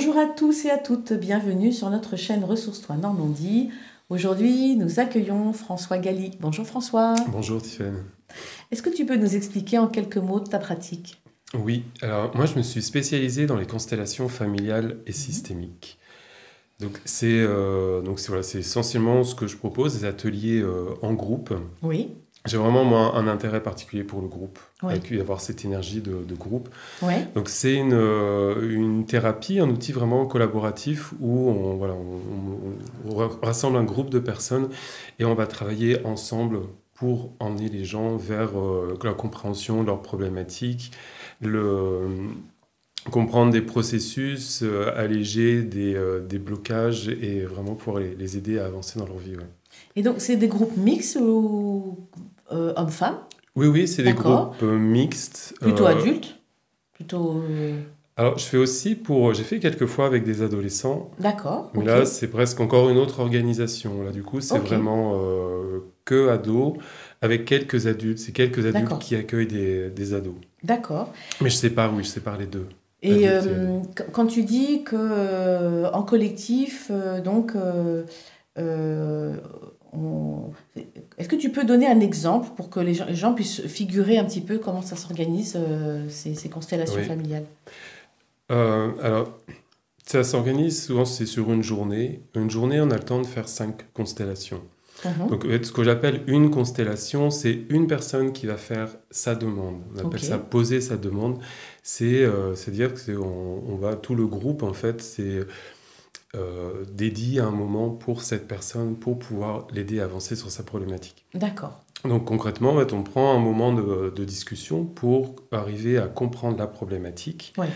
Bonjour à tous et à toutes, bienvenue sur notre chaîne Ressources-toi Normandie. Aujourd'hui, nous accueillons François Galli. Bonjour François. Bonjour Tiffaine. Est-ce que tu peux nous expliquer en quelques mots ta pratique? Oui, alors moi je me suis spécialisé dans les constellations familiales et systémiques. Voilà, c'est essentiellement ce que je propose, des ateliers en groupe. Oui, J'ai vraiment moi un intérêt particulier pour le groupe, oui, avoir cette énergie de groupe. oui. Donc c'est une thérapie, un outil vraiment collaboratif où on rassemble un groupe de personnes et on va travailler ensemble pour emmener les gens vers la compréhension de leurs problématiques, comprendre des processus, alléger des blocages et vraiment pouvoir les aider à avancer dans leur vie. Ouais. Et donc, c'est des groupes mixtes ou hommes-femmes? Oui, c'est des D'accord. groupes mixtes. Plutôt adultes? Plutôt... Alors, j'ai fait quelques fois avec des adolescents, D'accord, mais ok. là, c'est presque encore une autre organisation. Là, du coup, c'est Ok, vraiment que ados, avec quelques adultes. C'est quelques adultes d'accord, qui accueillent des ados. d'accord. Mais je sépare les deux, Et adultes et ados. quand tu dis que en collectif, euh, on- est-ce que tu peux donner un exemple pour que les gens puissent figurer un petit peu comment ça s'organise, ces constellations Oui. familiales? Alors, ça s'organise souvent, c'est sur une journée. Une journée, on a le temps de faire 5 constellations. Mhm. Donc, en fait, ce que j'appelle une constellation, c'est une personne qui va faire sa demande. On appelle Ok, ça poser sa demande. C'est-à-dire que on va, tout le groupe, en fait, c'est dédié un moment pour cette personne pour pouvoir l'aider à avancer sur sa problématique. d'accord. Donc, concrètement, en fait, on prend un moment de discussion pour arriver à comprendre la problématique. Ouais,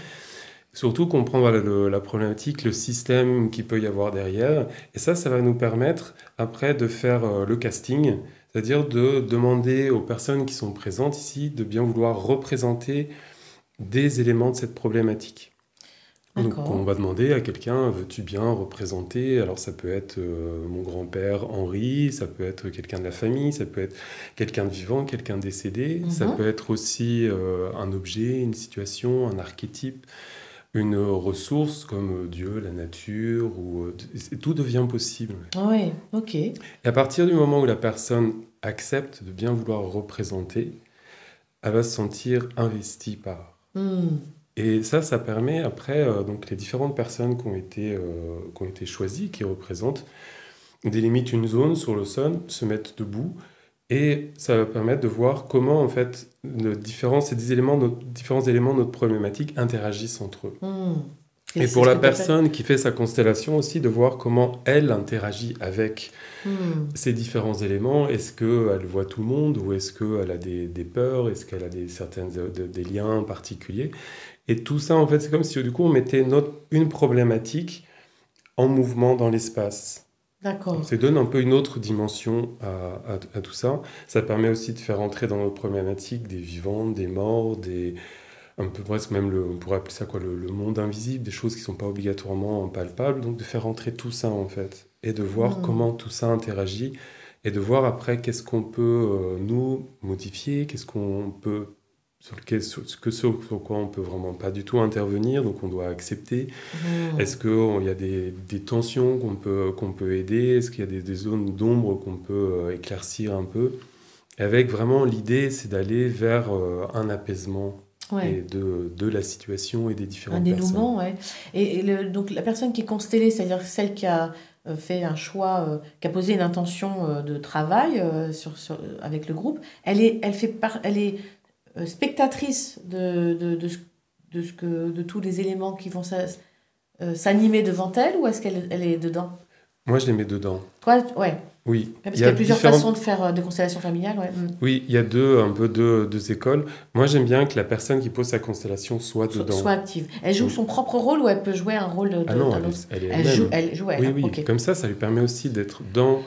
Surtout comprendre voilà, la problématique, le système qu'il peut y avoir derrière. Et ça va nous permettre après de faire le casting, c'est-à-dire de demander aux personnes qui sont présentes ici de bien vouloir représenter des éléments de cette problématique. Donc on d'accord. va demander à quelqu'un, veux-tu bien représenter? Alors ça peut être mon grand-père Henri, ça peut être quelqu'un de la famille, ça peut être quelqu'un de vivant, quelqu'un de décédé, ça Mhm. peut être aussi un objet, une situation, un archétype, une ressource comme Dieu, la nature, tout devient possible. Ouais, ok. Et à partir du moment où la personne accepte de bien vouloir représenter, elle va se sentir investie par. Hmm. Et ça permet après, donc les différentes personnes qui ont été choisies, qui représentent, délimitent une zone sur le sol, se mettent debout, et ça va permettre de voir comment en fait différents éléments de notre problématique interagissent entre eux. Hmm. Et C'est pour ce la que tu appelles. personne qui fait sa constellation aussi, de voir comment elle interagit avec Hmm. ces différents éléments. Est-ce qu'elle voit tout le monde ou est-ce qu'elle a des peurs? Est-ce qu'elle a des liens particuliers? Et tout ça, en fait, c'est comme si du coup on mettait une problématique en mouvement dans l'espace. Donc, D'accord. ça donne un peu une autre dimension à tout ça. Ça permet aussi de faire entrer dans notre problématique des vivants, des morts, un peu presque même, on pourrait appeler ça quoi, le monde invisible, des choses qui ne sont pas obligatoirement palpables. Donc de faire entrer tout ça en fait, et de voir Hmm. comment tout ça interagit, et de voir après qu'est-ce qu'on peut nous modifier, qu'est-ce qu'on peut, sur quoi on peut vraiment pas du tout intervenir, donc on doit accepter. Hmm. Est-ce qu'il y a des tensions qu'on peut aider? Est-ce qu'il y a des zones d'ombre qu'on peut éclaircir un peu? Avec vraiment l'idée, c'est d'aller vers un apaisement Ouais. et de la situation et des Un différentes personnes. dénouement, ouais. Donc la personne qui est constellée, c'est-à-dire celle qui a fait un choix, qui a posé une intention de travail avec le groupe, elle est spectatrice de tous les éléments qui vont s'animer devant elle, ou est-ce qu'elle est dedans? Moi, je les mets dedans. Toi, ouais. Oui, Parce il qu'il y y a a plusieurs façons de faire de constellation familiale, ouais. Mm. oui, il y a un peu deux écoles. Moi, j'aime bien que la personne qui pose sa constellation soit dedans. Soit active. Elle joue Mm. son propre rôle ou elle peut jouer un rôle Ah non, d'un autre? elle est elle-même. Elle joue elle, Oui, hein, oui. ok. Comme ça lui permet aussi d'être dans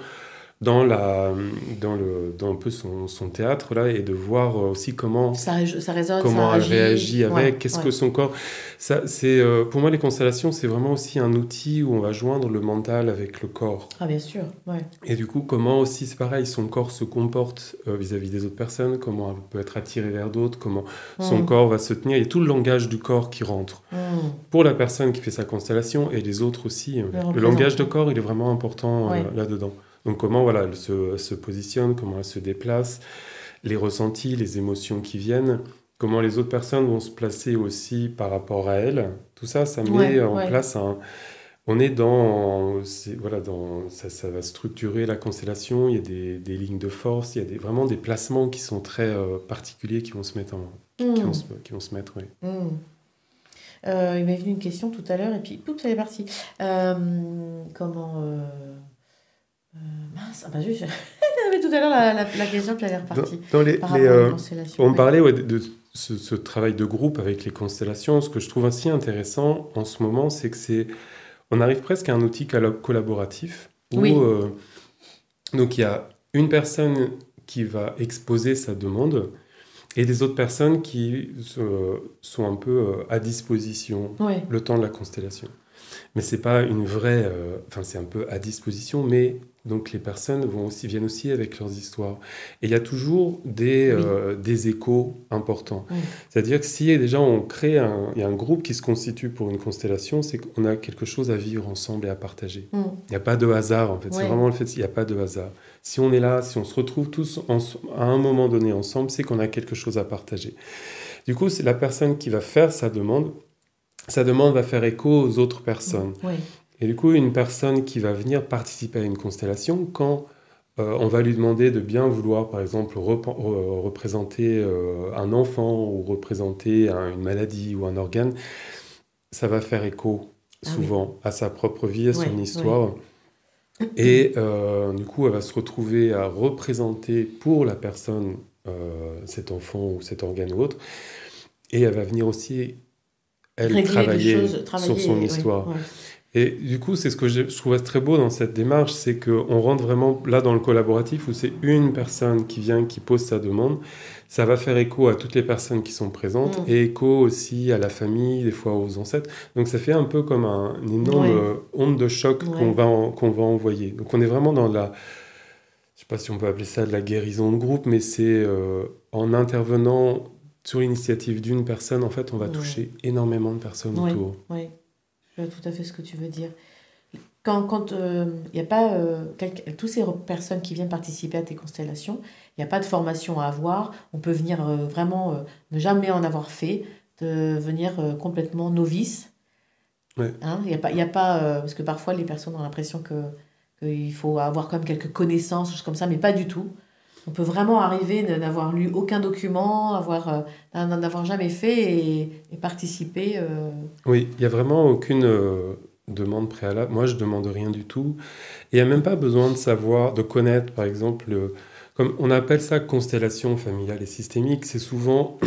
dans un peu son théâtre là, et de voir aussi comment Ça résonne, comment ça elle agit. réagit avec, Ouais, qu'est-ce ouais. que son corps... Ça, pour moi, les constellations, c'est vraiment aussi un outil où on va joindre le mental avec le corps. Ah, bien sûr, ouais. Et du coup, comment aussi, c'est pareil, son corps se comporte vis-à-vis des autres personnes, comment elle peut être attirée vers d'autres, comment son Hmm, corps va se tenir. Il y a tout le langage du corps qui rentre. hmm. Pour la personne qui fait sa constellation et les autres aussi, Le le langage de représentant. corps, il est vraiment important Ouais. là-dedans. Donc comment voilà, elle se positionne, comment elle se déplace, les ressentis, les émotions qui viennent, comment les autres personnes vont se placer aussi par rapport à elle. Tout ça, ça met Ouais, en ouais. place un... On est dans... voilà, ça va structurer la constellation, il y a des lignes de force, il y a vraiment des placements qui sont très particuliers qui vont se mettre Hmm, qui vont se mettre, oui. hmm. Il m'est venu une question tout à l'heure et puis, oups, elle est partie. Comment. Mince, ah bah, j'avais tout à l'heure la question puis elle est repartie Dans par rapport aux constellations. on Oui. parlait ouais, de ce travail de groupe avec les constellations. Ce que je trouve assez intéressant en ce moment, c'est on arrive presque à un outil collaboratif où Oui, donc il y a une personne qui va exposer sa demande et des autres personnes qui sont un peu à disposition oui, le temps de la constellation. Mais c'est pas une vraie, enfin c'est un peu à disposition, mais donc les personnes viennent aussi avec leurs histoires. Et il y a toujours oui. des échos importants. Hmm, C'est-à-dire que si déjà il y a un groupe qui se constitue pour une constellation, c'est qu'on a quelque chose à vivre ensemble et à partager. hmm. Il n'y a pas de hasard en fait, c'est Ouais, vraiment le fait qu'il n'y a pas de hasard. Si on est là, si on se retrouve tous à un moment donné ensemble, c'est qu'on a quelque chose à partager. Du coup, c'est la personne qui va faire sa demande va faire écho aux autres personnes. ouais. Et du coup, une personne qui va venir participer à une constellation, quand on va lui demander de bien vouloir, par exemple, représenter un enfant ou représenter une maladie ou un organe, ça va faire écho Ah oui. souvent à sa propre vie, à son Ouais, ouais. histoire. Et du coup, elle va se retrouver à représenter pour la personne cet enfant ou cet organe ou autre. Et elle va venir aussi, elle, Régler des travailler choses, sur son travailler, ouais, histoire. ouais. Et du coup, c'est ce que je trouve très beau dans cette démarche, c'est qu'on rentre vraiment là dans le collaboratif où c'est une personne qui vient, qui pose sa demande. Ça va faire écho à toutes les personnes qui sont présentes Hmm, et écho aussi à la famille, des fois aux ancêtres. Donc ça fait un peu comme une énorme ouais, onde de choc ouais. qu'on va envoyer. Donc on est vraiment dans je sais pas si on peut appeler ça de la guérison de groupe, mais c'est en intervenant sur l'initiative d'une personne, en fait, on va Hmm, toucher énormément de personnes ouais, autour. ouais. Je vois tout à fait ce que tu veux dire. Quand il y a pas toutes ces personnes qui viennent participer à tes constellations, il n'y a pas de formation à avoir. On peut venir vraiment ne jamais en avoir fait, de venir complètement novice. Ouais. Hein. Il y a pas parce que parfois les personnes ont l'impression qu'il faut avoir quand même quelques connaissances, choses comme ça, mais pas du tout. On peut vraiment arriver n'avoir lu aucun document, n'en avoir jamais fait et participer. Oui, il n'y a vraiment aucune demande préalable. Moi, je demande rien du tout. Et il n'y a même pas besoin de savoir, de connaître, par exemple, comme on appelle ça constellation familiale et systémique, c'est souvent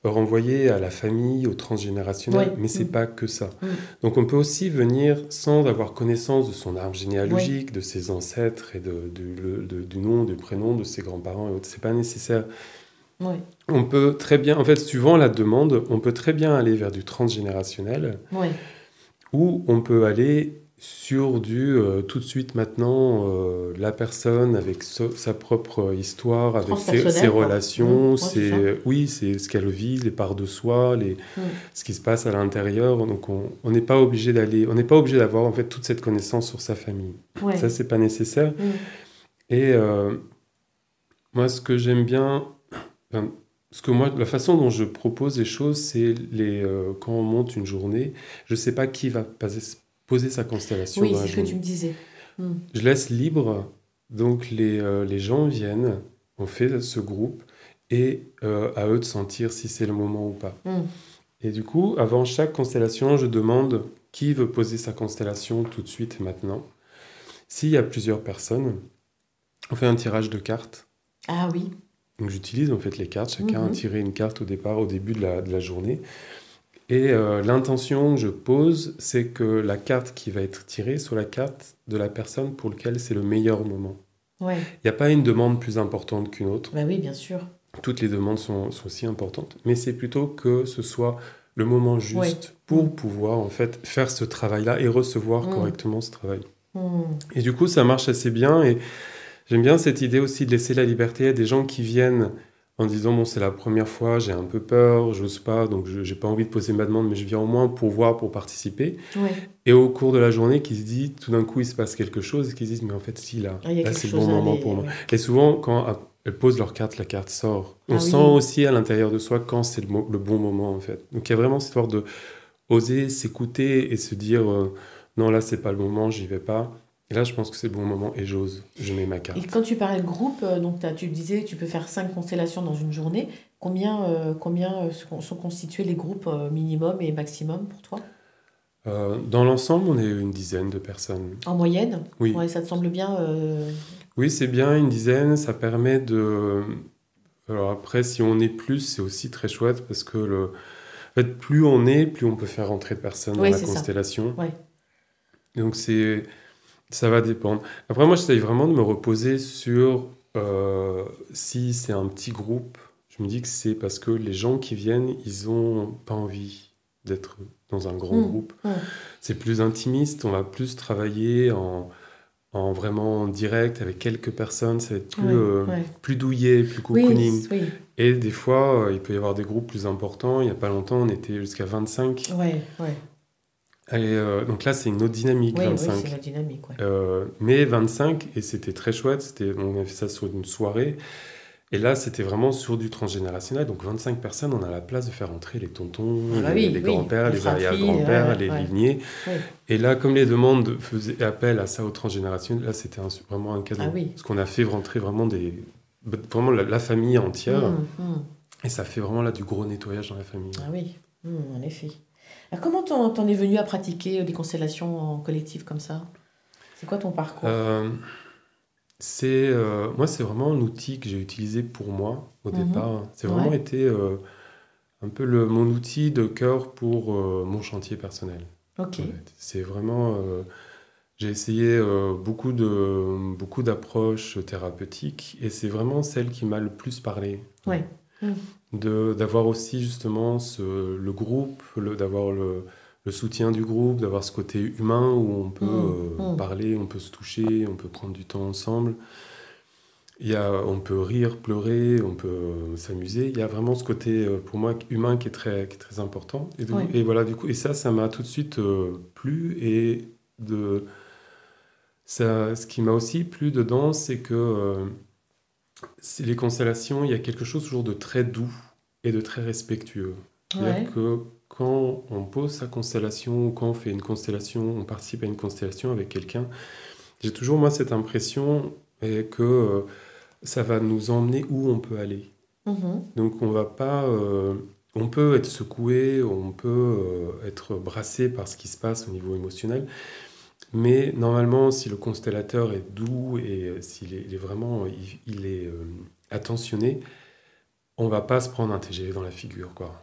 renvoyé à la famille, au transgénérationnel, Ouais. mais c'est Mm, pas que ça. mm. Donc, on peut aussi venir sans avoir connaissance de son arbre Ouais. généalogique, de ses ancêtres et du nom, du prénom de ses grands-parents et autres. C'est pas nécessaire. Ouais. On peut très bien, en fait, suivant la demande, on peut très bien aller vers du transgénérationnel. Ouais. Ou on peut aller sur du tout de suite maintenant, la personne avec sa propre histoire, avec ses Transpersonnel, quoi. relations, Ouais, c'est ça. oui, c'est ce qu'elle vit, les parts de soi, Mm. ce qui se passe à l'intérieur. Donc on n'est pas obligé on n'est pas obligé d'avoir en fait toute cette connaissance sur sa famille. Ça, Ouais. c'est pas nécessaire. Mm. Et moi, ce que j'aime bien, enfin, la façon dont je propose les choses, c'est quand on monte une journée, je ne sais pas qui va poser sa constellation Oui, dans la c'est ce que tu journée. me disais. Mm. Je laisse libre, donc les gens viennent, on fait ce groupe, et à eux de sentir si c'est le moment ou pas. Mm. Et du coup, avant chaque constellation, je demande qui veut poser sa constellation tout de suite et maintenant. S'il y a plusieurs personnes, on fait un tirage de cartes. Ah oui. Donc j'utilise en fait les cartes, chacun a Mhm. tiré une carte au début de la journée. Et l'intention que je pose, c'est que la carte qui va être tirée soit la carte de la personne pour laquelle c'est le meilleur moment. Ouais. Il n'y a pas une demande plus importante qu'une autre. Bah oui, bien sûr. Toutes les demandes sont aussi importantes. Mais c'est plutôt que ce soit le moment Ouais. juste pour pouvoir en fait faire ce travail-là et recevoir correctement ce travail. Et du coup, ça marche assez bien. Et j'aime bien cette idée aussi de laisser la liberté à des gens qui viennent en disant, bon, c'est la première fois, j'ai un peu peur, j'ose pas, donc je n'ai pas envie de poser ma demande, mais je viens au moins pour voir, pour participer. Ouais. Et au cours de la journée, qui se dit, tout d'un coup, il se passe quelque chose, et qui se disent, mais en fait, si, là, Ah, il y a là quelque c'est le chose bon à moment aller- pour moi. ouais. Et souvent, quand elles posent leur carte, la carte sort. On Ah sent oui. aussi à l'intérieur de soi quand c'est le bon moment, en fait. Donc il y a vraiment cette histoire de oser s'écouter et se dire, non, là, c'est pas le moment, j'y vais pas. Et là, je pense que c'est le bon moment et j'ose, je mets ma Et carte. quand tu parlais de groupe, donc tu disais que tu peux faire 5 constellations dans une journée. Combien sont constitués les groupes minimum et maximum pour toi? Dans l'ensemble, on est une dizaine de personnes. En moyenne? Oui, Ouais, ça te semble bien oui, c'est bien une dizaine, ça permet de... Alors après, si on est plus, c'est aussi très chouette parce que en fait, plus on est, plus on peut faire rentrer de personnes dans Oui, la c'est ça. constellation. Ouais. Donc ça va dépendre. Après, moi, j'essaye vraiment de me reposer sur si c'est un petit groupe. Je me dis que c'est parce que les gens qui viennent, ils ont pas envie d'être dans un grand groupe. C'est plus intimiste, on va plus travailler en vraiment en direct avec quelques personnes, ça va être Ouais, ouais. plus douillet, plus Oui, cocooning. oui. Et des fois, il peut y avoir des groupes plus importants. Il n'y a pas longtemps, on était jusqu'à 25. Ouais, ouais. Et donc là, c'est une autre dynamique, Oui, oui, 25. c'est la dynamique, ouais. Mais 25, et c'était très chouette, on a fait ça sur une soirée. Et là, c'était vraiment sur du transgénérationnel. Donc 25 personnes, on a la place de faire entrer les tontons, Ah bah les oui, grands-pères, les les fratries, arrière-grands-pères, les ouais. lignées. Ouais. Et là, comme les demandes faisaient appel à ça au transgénérationnel, là, c'était vraiment un cadeau. Ah oui. Parce qu'on a fait rentrer vraiment vraiment la famille entière. Et ça fait vraiment là du gros nettoyage dans la famille. Ah oui, en effet. Alors, comment t'en es venu à pratiquer des constellations en collectif comme ça? C'est quoi ton parcours? Moi, c'est vraiment un outil que j'ai utilisé pour moi au départ. C'est vraiment Ouais. été un peu mon outil de cœur pour mon chantier personnel. Ok. En fait. C'est vraiment... j'ai essayé beaucoup d'approches thérapeutiques et c'est vraiment celle qui m'a le plus parlé. Ouais. D'avoir aussi justement le groupe, d'avoir le soutien du groupe, d'avoir ce côté humain où on peut parler, on peut se toucher, on peut prendre du temps ensemble. On peut rire, pleurer, on peut s'amuser. Il y a vraiment ce côté, pour moi, humain qui est très important. Et voilà, du coup, et ça m'a tout de suite plu. Et ce qui m'a aussi plu dedans, c'est que les constellations, il y a quelque chose toujours de très doux et de très respectueux. C'est-à-dire que quand on pose sa constellation, ou quand on fait une constellation, on participe à une constellation avec quelqu'un, j'ai toujours, moi, cette impression que ça va nous emmener où on peut aller. Donc, on va pas... on peut être secoué, on peut être brassé par ce qui se passe au niveau émotionnel, mais normalement, si le constellateur est doux et s'il est vraiment il est attentionné, on va pas se prendre un TGV dans la figure, quoi.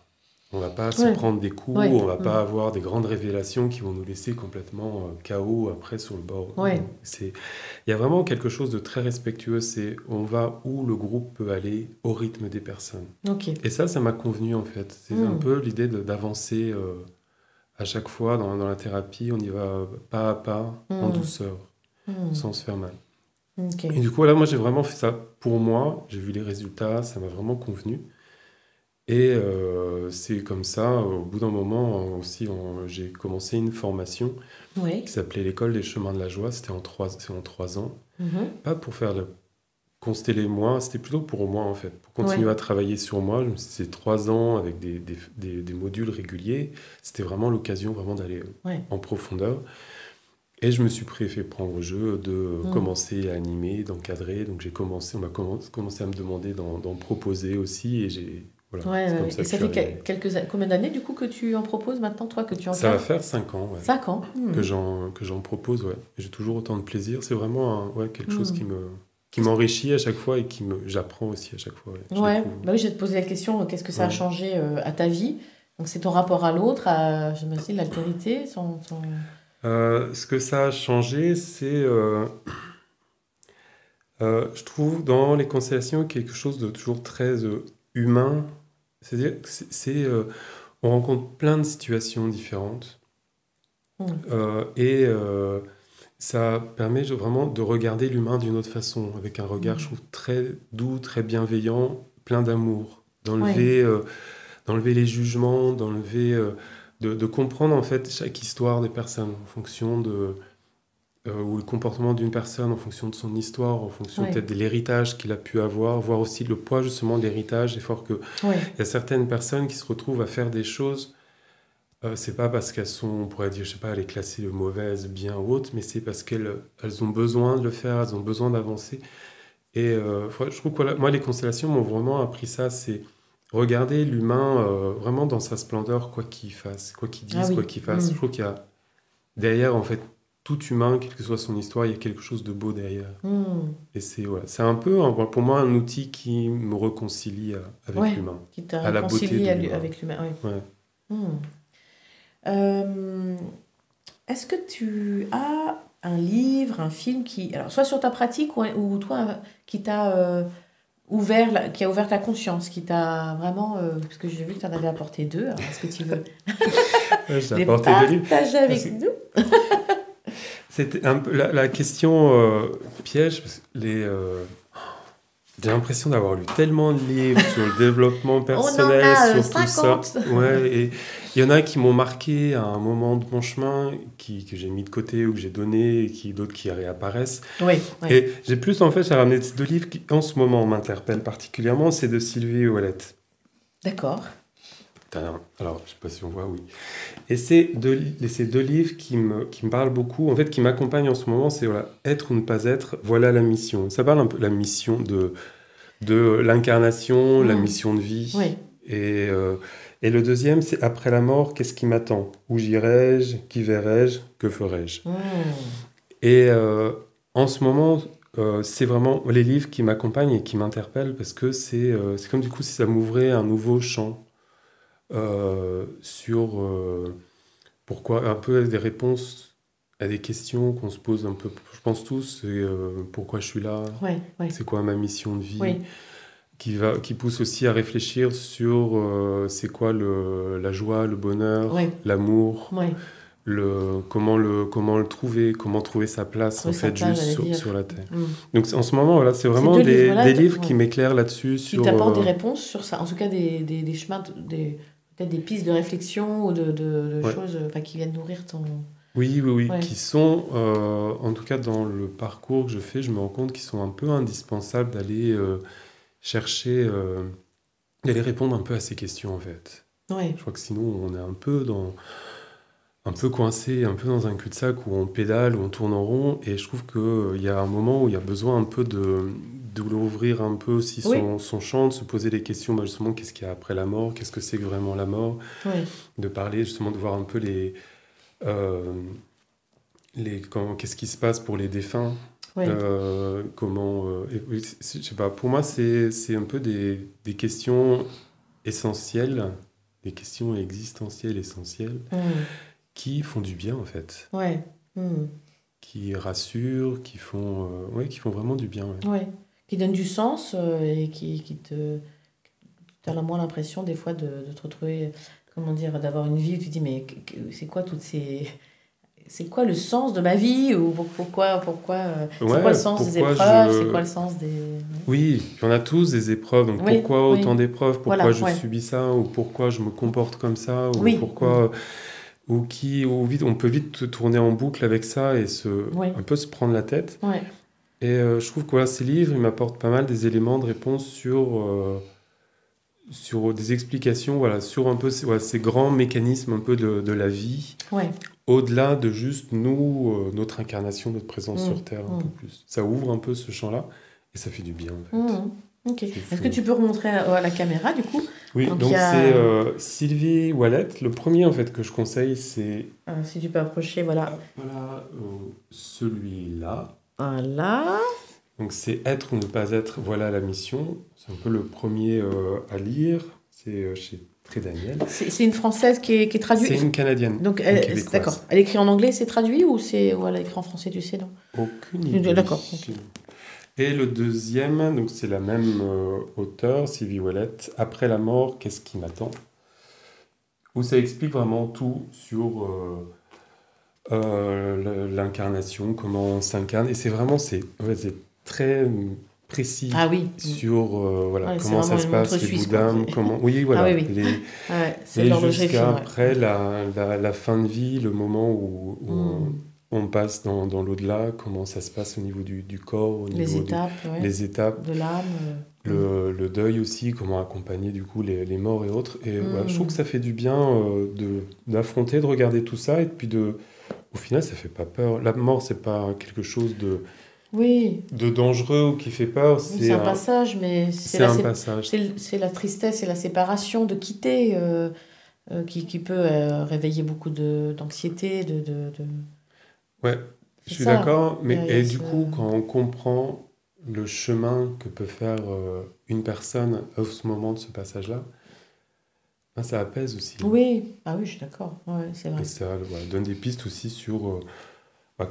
On va pas se prendre des coups, on va pas avoir des grandes révélations qui vont nous laisser complètement KO après sur le bord. Il y a vraiment quelque chose de très respectueux, c'est on va où le groupe peut aller au rythme des personnes. Et ça m'a convenu en fait. C'est un peu l'idée d'avancer à chaque fois dans la thérapie, on y va pas à pas, en douceur, sans se faire mal. Et du coup, là, moi, j'ai vraiment fait ça pour moi. J'ai vu les résultats, ça m'a vraiment convenu. Et c'est comme ça, au bout d'un moment aussi, j'ai commencé une formation qui s'appelait l'École des chemins de la joie. C'est en 3 ans. Pas pour faire consteller moi, c'était plutôt pour moi en fait, pour continuer à travailler sur moi. C'est 3 ans avec des modules réguliers. C'était vraiment l'occasion vraiment d'aller en profondeur. Et je me suis fait prendre au jeu de commencer à animer, d'encadrer. Donc on m'a commencé à me demander d'en proposer aussi. Et c'est comme ça et que ça je suis fait arrivé. combien d'années du coup que tu en proposes maintenant, toi, que tu encadres? Ça va faire 5 ans, 5 ans. que j'en propose, ouais. Et j'ai toujours autant de plaisir. C'est vraiment quelque chose qui m'enrichit à chaque fois et j'apprends aussi à chaque fois. Bah oui, je vais te poser la question, qu'est-ce que ça a changé à ta vie? Donc c'est ton rapport à l'autre, j'imagine l'altérité, ce que ça a changé, c'est Je trouve dans les constellations quelque chose de toujours très humain. C'est-à-dire que on rencontre plein de situations différentes. Mm. Et ça permet vraiment de regarder l'humain d'une autre façon, avec un regard, je trouve, très doux, très bienveillant, plein d'amour. D'enlever les jugements, de comprendre en fait chaque histoire des personnes en fonction ou le comportement d'une personne en fonction de son histoire, en fonction peut-être de l'héritage qu'il a pu avoir, voir aussi le poids justement de l'héritage. Il y a certaines personnes qui se retrouvent à faire des choses. C'est pas parce qu'elles sont, on pourrait dire, je sais pas, elle est classée de mauvaise, bien ou autre, mais c'est parce qu'elles ont besoin de le faire, elles ont besoin d'avancer. Et je trouve que moi, les constellations m'ont vraiment appris ça, c'est regarder l'humain vraiment dans sa splendeur, quoi qu'il fasse, quoi qu'il dise, quoi qu'il fasse. Je trouve qu'il y a derrière, en fait, tout humain, quelle que soit son histoire, il y a quelque chose de beau derrière. Et c'est un peu, pour moi, un outil qui me réconcilie avec l'humain. Qui t'a à la beauté de l'humain. avec l'humain. Ouais. Est-ce que tu as un livre, un film alors soit sur ta pratique ou toi qui t'a qui a ouvert ta conscience, qui t'a vraiment parce que j'ai vu que tu en avais apporté 2. Alors est-ce que tu veux j'ai apporté 2 livres. Partager avec nous? C'était un peu la question piège. Parce que j'ai l'impression d'avoir lu tellement de livres sur le développement personnel, sur 50. Tout ça. Ouais, et il y en a qui m'ont marqué à un moment de mon chemin, que j'ai mis de côté ou que j'ai donné, et d'autres qui réapparaissent. Oui. Et j'ai plus, en fait, j'ai ramené 2 livres qui, en ce moment, m'interpellent particulièrement. C'est de Sylvie Ouellet. D'accord. Alors, je ne sais pas si on voit, oui. Et ces 2 livres qui me parlent beaucoup, en fait, qui m'accompagnent en ce moment, c'est Être ou ne pas être, voilà la mission. Ça parle un peu de la mission de l'incarnation, la mission de vie. Oui. Et le deuxième, c'est Après la mort, qu'est-ce qui m'attend? Où j'irai-je? Qui verrai-je? Que ferai-je? Et en ce moment, c'est vraiment les livres qui m'accompagnent et qui m'interpellent parce que c'est comme du coup si ça m'ouvrait un nouveau champ. Sur pourquoi, un peu des réponses à des questions qu'on se pose un peu, je pense tous, c'est pourquoi je suis là, c'est quoi ma mission de vie, qui pousse aussi à réfléchir sur c'est quoi la joie, le bonheur, l'amour, comment le trouver, comment trouver sa place en fait juste sur la terre. Donc en ce moment, c'est vraiment des livres qui m'éclairent là-dessus. Qui t'apportent des réponses sur ça, en tout cas des chemins, peut-être des pistes de réflexion ou de choses qui viennent nourrir ton... Oui, qui sont, en tout cas dans le parcours que je fais, je me rends compte qu'ils sont un peu indispensables d'aller chercher, d'aller répondre un peu à ces questions en fait. Je crois que sinon on est un peu coincé, un peu dans un cul-de-sac où on pédale, où on tourne en rond, et je trouve qu'il y a un moment où il y a besoin un peu d'ouvrir un peu aussi son champ, de se poser des questions, justement, qu'est-ce qu'il y a après la mort, qu'est-ce que c'est que vraiment la mort, de parler justement, de voir un peu qu'est-ce qui se passe pour les défunts, je sais pas, pour moi c'est un peu des questions essentielles, des questions existentielles essentielles, qui font du bien en fait, qui rassurent, qui font vraiment du bien. Qui donnent du sens et qui t'as moins l'impression des fois de te retrouver, comment dire, d'avoir une vie où tu te dis mais c'est quoi c'est quoi le sens de ma vie, ou pourquoi c'est quoi le sens des épreuves, c'est quoi le sens des... Oui, on a tous des épreuves, donc pourquoi autant d'épreuves, pourquoi je subis ça, ou pourquoi je me comporte comme ça, ou pourquoi... vite, on peut vite se tourner en boucle avec ça et un peu se prendre la tête. Et je trouve que ces livres, ils m'apportent pas mal des éléments de réponse sur des explications, sur un peu ces grands mécanismes un peu de la vie, au-delà de juste nous, notre incarnation, notre présence sur Terre, un peu plus. Ça ouvre un peu ce champ-là et ça fait du bien en fait. Ok. Est-ce que tu peux remontrer à la caméra du coup? Oui, donc c'est Sylvie Ouellet. Le premier en fait que je conseille, c'est... si tu peux approcher, voilà. Voilà, celui-là. Voilà. Donc c'est Être ou ne pas être, voilà la mission. C'est un peu le premier à lire. C'est chez Trédaniel. C'est une Française qui est traduite? C'est une Canadienne. Donc d'accord. Elle écrit en anglais, c'est traduit ou elle écrit en français, tu sais, non? Aucune idée. D'accord. Okay. Et le deuxième, donc c'est la même auteure, Sylvie Ouellet, Après la mort, qu'est-ce qui m'attend? Où ça explique vraiment tout sur l'incarnation, comment on s'incarne. Et c'est vraiment, c'est très précis Ah oui. sur voilà, Ouais, c'est comment ça vraiment se une passe, montre les suisse, quoi. bouddhas, comment... Oui, Ah voilà. oui, oui. Ouais, c'est de Et l'horlogerie jusqu'à fine, après ouais. la fin de vie, le moment où Hmm. on passe dans l'au-delà, comment ça se passe au niveau du corps, au Les niveau étapes, ouais, les étapes, de l'âme. Hmm. le deuil aussi, comment accompagner du coup les morts et autres. Et voilà, je trouve que Hmm. ça fait du bien d'affronter, de regarder tout ça, et puis au final, ça fait pas peur. La mort, c'est pas quelque chose Oui, de dangereux ou qui fait peur, oui, c'est un passage, mais c'est un passage. c'est la tristesse et la séparation de quitter qui peut réveiller beaucoup d'anxiété, Ouais, je c'est suis ça. d'accord, mais Il y a et du ce... coup, quand on comprend le chemin que peut faire une personne à ce moment de ce passage-là, ben, ça apaise aussi. Oui, ah oui, je suis d'accord. Ouais, c'est Et vrai. ça voilà, donne des pistes aussi sur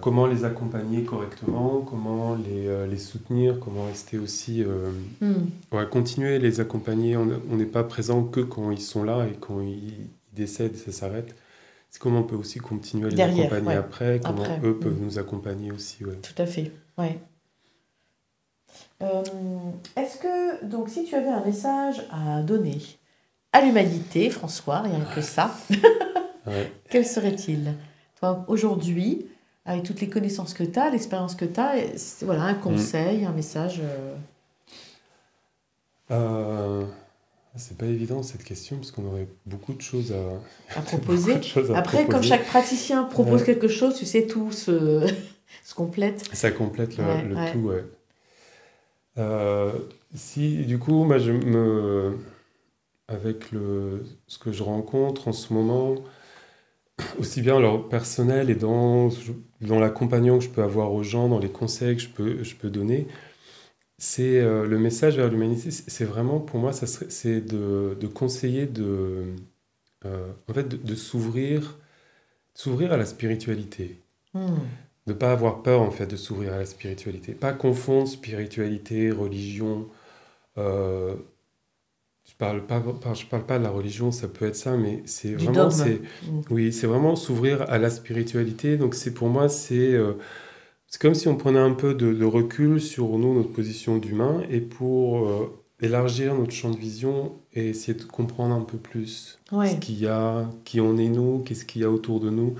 comment les accompagner correctement, comment les soutenir, comment rester aussi... Hmm. ouais, continuer à les accompagner. On n'est pas présent que quand ils sont là et quand ils décèdent, ça s'arrête. C'est comment on peut aussi continuer à les Derrière, accompagner ouais. après, comment Après. eux Hmm. peuvent nous accompagner aussi. Ouais. Tout à fait. Ouais. Euh, Est-ce que, donc, si tu avais un message à donner à l'humanité, François, rien que ça, Ouais. quel serait-il? Toi, aujourd'hui, avec toutes les connaissances que tu as, l'expérience que tu as, voilà, un Mm. conseil, un message Euh, c'est pas évident cette question parce qu'on aurait beaucoup de choses à beaucoup de proposer. choses à Après, comme proposer. chaque praticien propose Ouais. quelque chose, tu sais, tout se complète. Ça complète Ouais, le ouais. tout. Ouais. Euh, si du coup, moi, avec ce que je rencontre en ce moment, aussi bien alors personnel et dans l'accompagnement que je peux avoir aux gens, dans les conseils que je peux donner, c'est le message vers l'humanité. C'est vraiment pour moi, c'est de conseiller en fait, de s'ouvrir à la spiritualité. Hmm. De ne pas avoir peur, en fait, de s'ouvrir à la spiritualité. Pas confondre spiritualité, religion. euh, je parle pas de la religion, ça peut être ça, mais Du dogme. oui, c'est vraiment s'ouvrir à la spiritualité. Donc, pour moi, c'est comme si on prenait un peu de recul sur nous, notre position d'humain, et pour élargir notre champ de vision et essayer de comprendre un peu plus ce Ouais. qu'il y a, qui on est nous, qu'est-ce qu'il y a autour de nous.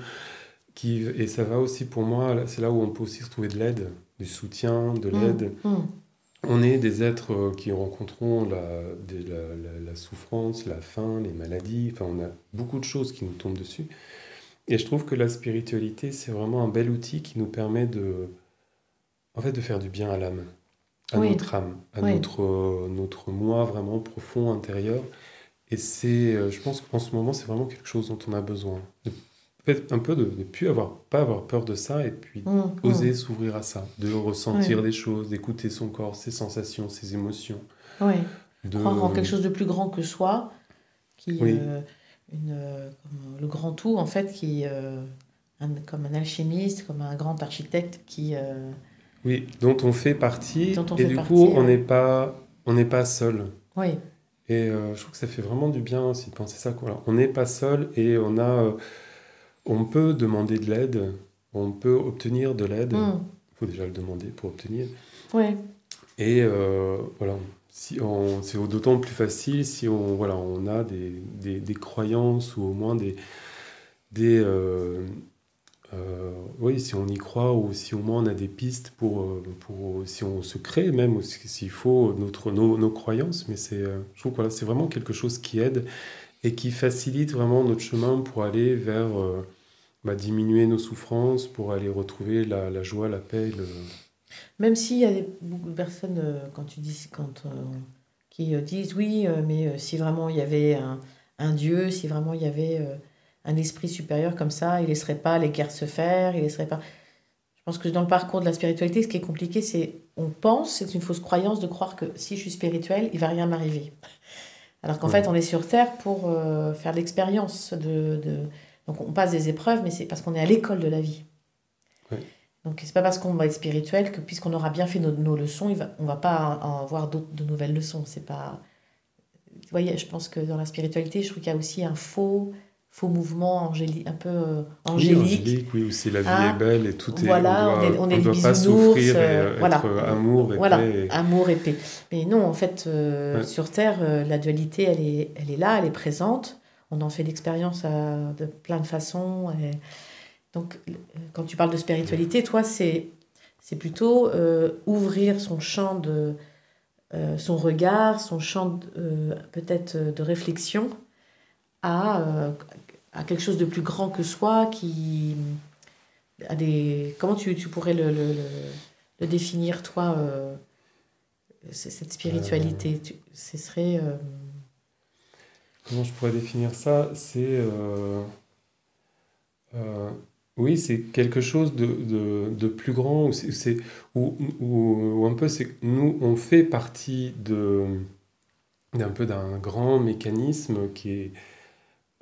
Et ça va aussi pour moi, c'est là où on peut aussi retrouver de l'aide, du soutien, de Hmm. l'aide. Hmm. On est des êtres qui rencontrons la souffrance, la faim, les maladies, enfin on a beaucoup de choses qui nous tombent dessus. Et je trouve que la spiritualité, c'est vraiment un bel outil qui nous permet en fait, de faire du bien à l'âme, à Oui. notre âme, à Oui. notre moi vraiment profond, intérieur. Et je pense qu'en ce moment, c'est vraiment quelque chose dont on a besoin. Peut-être un peu de ne plus pas avoir peur de ça et puis Hmm. Hmm. oser s'ouvrir à ça, de ressentir Oui. des choses, d'écouter son corps, ses sensations, ses émotions. Oui. Croire en quelque De... chose de plus grand que soi, qui Oui, comme le grand tout en fait, comme un alchimiste, comme un grand architecte oui, dont on fait partie dont on et fait du coup, partie. Ouais. on n'est pas seul. Oui. Et je trouve que ça fait vraiment du bien aussi de penser ça, quoi. On n'est pas seul et on peut demander de l'aide, on peut obtenir de l'aide. Hmm. Il faut déjà le demander pour obtenir. Oui. Et voilà, c'est d'autant plus facile si voilà, on a des croyances ou au moins des oui, si on y croit ou si au moins on a des pistes si on se crée même, ou s'il faut nos croyances. Mais je trouve que voilà, c'est vraiment quelque chose qui aide et qui facilite vraiment notre chemin pour aller vers diminuer nos souffrances, pour aller retrouver la joie, la paix. Même s'il y a beaucoup de personnes, qui disent oui, mais si vraiment il y avait un Dieu, si vraiment il y avait un esprit supérieur comme ça, il ne laisserait pas les guerres se faire, il laisserait pas. Je pense que dans le parcours de la spiritualité, ce qui est compliqué, c'est une fausse croyance de croire que si je suis spirituel, il va rien m'arriver. Alors qu'en Ouais. fait, on est sur Terre pour faire l'expérience Donc on passe des épreuves, mais c'est parce qu'on est à l'école de la vie. Ouais. Donc, c'est pas parce qu'on va être spirituel que, puisqu'on aura bien fait nos leçons, on va pas en avoir de nouvelles leçons. C'est pas... Vous voyez, je pense que dans la spiritualité, je trouve qu'il y a aussi un faux mouvement un peu Oui, angélique. angélique, oui, aussi la vie est Hein? belle et tout est, Voilà, on est on les doit pas bisounours, souffrir et voilà. être amour et Voilà, paix. amour et paix. Mais non, en fait, Ouais. sur Terre, la dualité, elle est là, elle est présente. On en fait l'expérience de plein de façons. Donc, quand tu parles de spiritualité, toi, c'est plutôt ouvrir son champ son regard, son champ peut-être de réflexion à quelque chose de plus grand que soi, comment tu pourrais le définir, toi, cette spiritualité? Ce serait... Comment je pourrais définir ça? Euh, oui, c'est quelque chose de plus grand, où un peu c'est que nous, on fait partie d'un peu d'un grand mécanisme qui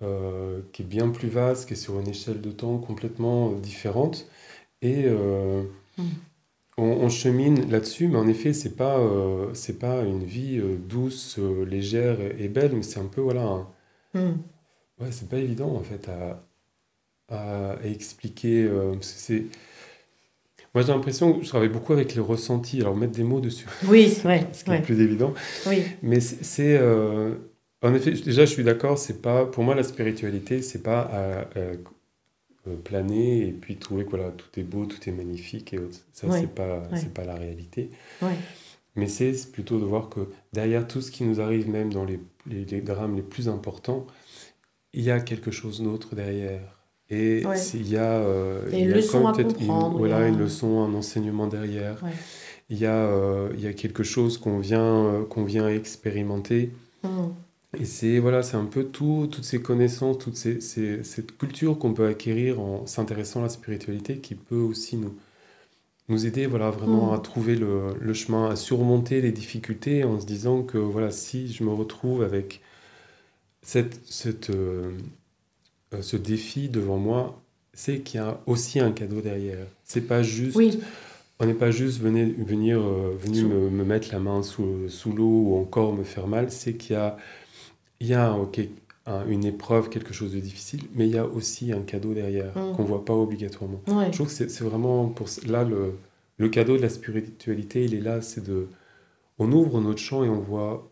est bien plus vaste, qui est sur une échelle de temps complètement différente. Et Mm. on chemine là-dessus, mais en effet, c'est pas une vie douce, légère et belle, mais c'est un peu, voilà, Mm. ouais, c'est pas évident en fait à expliquer. Moi, j'ai l'impression que je travaille beaucoup avec les ressentis, alors mettre des mots dessus, Oui, ouais, ce qui est ouais, plus évident. oui, Mais en effet, déjà, je suis d'accord, c'est pas, pour moi, la spiritualité, c'est pas planer et puis trouver que voilà, tout est beau, tout est magnifique et autres. Ça, ouais, ouais, c'est pas la réalité. ouais. Mais c'est plutôt de voir que derrière tout ce qui nous arrive, même dans les drames les plus importants, il y a quelque chose d'autre derrière. Et Ouais. Il y a il une y a quand leçon même à peut-être comprendre. voilà, une leçon, un enseignement derrière. Ouais. Il y a quelque chose qu'on vient expérimenter. Mm. Et voilà, c'est un peu toutes ces connaissances, cette culture qu'on peut acquérir en s'intéressant à la spiritualité qui peut aussi nous aider voilà, vraiment à Mm. trouver le chemin, à surmonter les difficultés en se disant que voilà, si je me retrouve avec ce défi devant moi, c'est qu'il y a aussi un cadeau derrière. C'est pas juste, Oui, on n'est pas juste venu sous- me mettre la main sous l'eau ou encore me faire mal, c'est il y a ok, une épreuve, quelque chose de difficile, mais il y a aussi un cadeau derrière qu'on Mm. voit pas obligatoirement. Ouais. Je trouve que c'est vraiment là le cadeau de la spiritualité, il est là, on ouvre notre champ et on voit.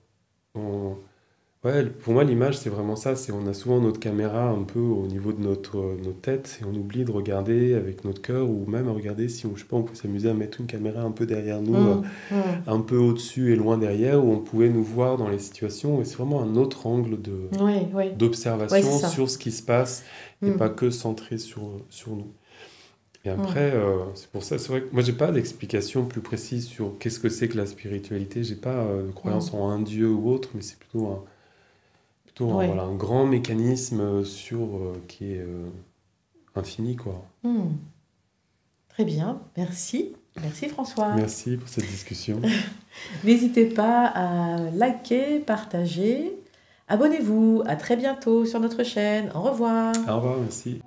Ouais, pour moi, l'image, c'est vraiment ça. On a souvent notre caméra un peu au niveau de notre tête et on oublie de regarder avec notre cœur ou même à regarder si, je sais pas, on peut s'amuser à mettre une caméra un peu derrière nous, Mm. Mm. un peu au-dessus et loin derrière, où on pouvait nous voir dans les situations. Et c'est vraiment un autre angle Ouais, ouais. Ouais, c'est d'observation ça. sur ce qui se passe et Mm. pas que centré sur nous. Et Mm. après, c'est pour ça, c'est vrai que moi, j'ai pas d'explication plus précise sur qu'est-ce que c'est que la spiritualité. J'ai pas de croyance Mm. en un dieu ou autre, mais c'est plutôt Ouais. voilà, un grand mécanisme qui est infini, quoi. Mm. Très bien, merci. Merci François. Merci pour cette discussion. N'hésitez pas à liker, partager. Abonnez-vous. À très bientôt sur notre chaîne. Au revoir. Au revoir, merci.